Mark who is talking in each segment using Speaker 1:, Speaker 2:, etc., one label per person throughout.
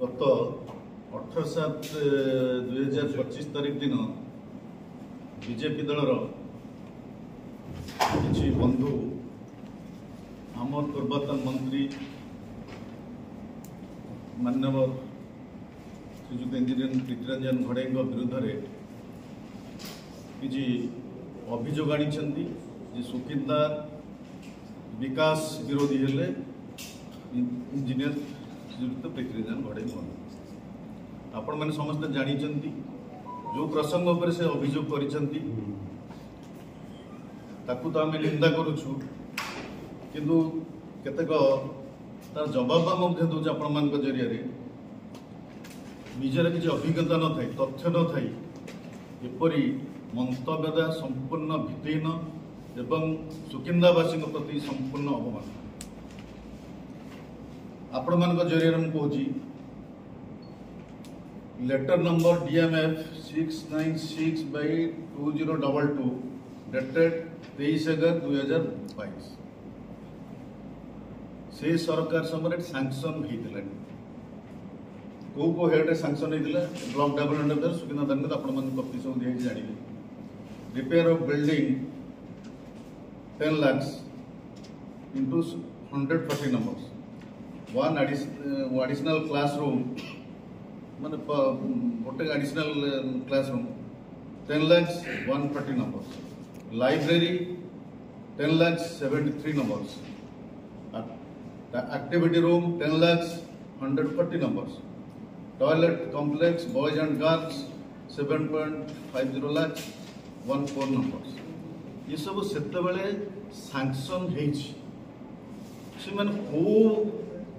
Speaker 1: गत 18/7/2025 तारीख दिन बीजेपी दलर किसी बंधु आमर पूर्वतन मंत्री माननीय श्रीजुक्त इंजीनियर प्रीतिरंजन घड़े विरुद्ध किसी अभियोग आनी सुकिंदार विकास विरोधी हेले इंजीनियर श्रीजुक्त प्रीतिरंजन घड़े आपण मैंने समस्त जानी जो प्रसंग पर से अभियोग कर तो आम निंदा करुचु किंतु केतेक तार जवाब दूचे आपण मान जरिया निजर किसी अभिज्ञता न थाई तथ्य न थाई एपरी मंतव्य देवा संपूर्ण भित्तिहीन एवं सुकिंदावासी प्रति संपूर्ण अपमान आपण मान जरिया मुझे लेटर नंबर DMF 696/2022 डेटेड 23/11/2022 से सरकार समय सैंक्शन होता को हेड सैंक्शन होता ब्लॉक डेवलपमेंट सुकिंदा धन्यवाद आपण कपी सब दिखाई जानवे repair of building 10 lakhs into 140 numbers one additional classroom माने गोटे additional classroom 10 lakhs 140 numbers library 10 lakhs 73 numbers activity room 10 lakhs 140 numbers toilet complex boys and girls 7.50 lakhs 14 numbers ये सब सेतेबेले सैंक्शन हेछि से माने को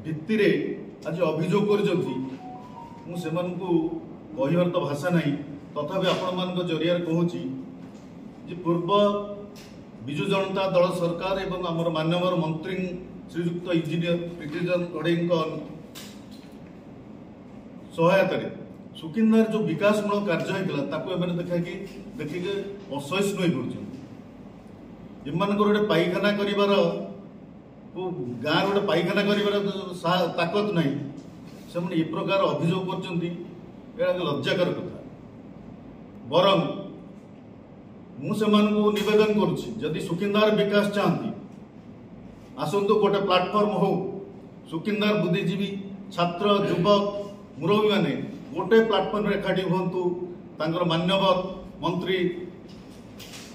Speaker 1: भित्ति रे आज अभियोग कर मुझे कहबार तो भाषा नहीं तथापि आपण मान जरिया कहूँ पूर्व विजु जनता दल सरकार एवं आमर माननीय मंत्री श्रीजुक्त इंजीनियर प्रीतिरंजन घड़े सहायता सुकिंदार जो विकासमूलक कार्य होता देखिए असहिष्णु हो पड़े गोटे पायखाना कर गाँव गोटे पायखाना कर ताकत नहीं से ये प्रकार अभियोग कर लज्जाकर कथा बरं मुझे नवेदन करुँच सुकिंदार विकास चाहती आसतु गोटे प्लाटफर्म हो सुकिंदार बुद्धिजीवी छात्र युवक मुरबी मैंने गोटे प्लाटफर्म एकाठी हूँ मान्यवर मंत्री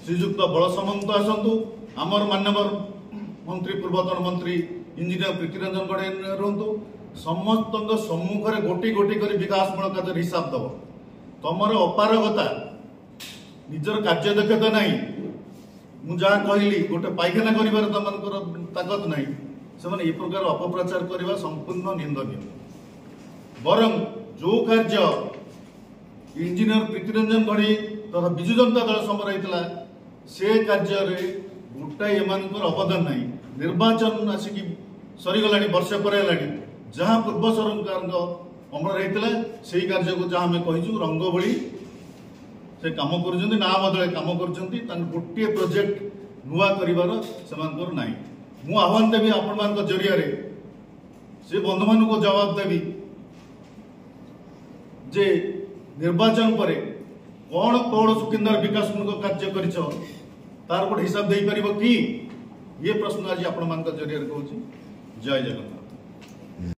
Speaker 1: श्रीजुक्त बल सामंत आसतु आमर मान्यवर मंत्री पूर्वतन मंत्री इंजीनियर प्रीतिरंजन घड़े रुहतु समस्त सम्मुखें गोटी गोटी कर विकासमूलक कार्य हिसाब दब तुमर अपारगता निजर कार्य दक्षता नहीं मुझा कहली गोटे पायखाना कर ताकत नहीं से ये प्रकार अपप्रचार करने संपूर्ण निंदनीय बरं जो कार्य इंजीनियर प्रीतिरंजन घड़ी तथा विजु जनता दल समय होता से कार्य गोटाए एमानकर अवदान नहीं निर्वाचन आसिकी सरीगला वर्षे पर जहाँ पूर्व सरकार अमल होता से कार्य को जहाँ आम कहीचु रंग भली से कम कर ना बदले कम कर गोटे प्रोजेक्ट नुआ कर ना मु आह्वान देवी आपण मान जरिया से बंधु मान को जवाब देवी जे निर्वाचन पर कौन कौन सुकिंदार विकासमूलक कार्य कर तार गोटे हिसाब दे पार कि ये प्रश्न आज आपण मान जरिया कहूँ जय जगन्नाथ।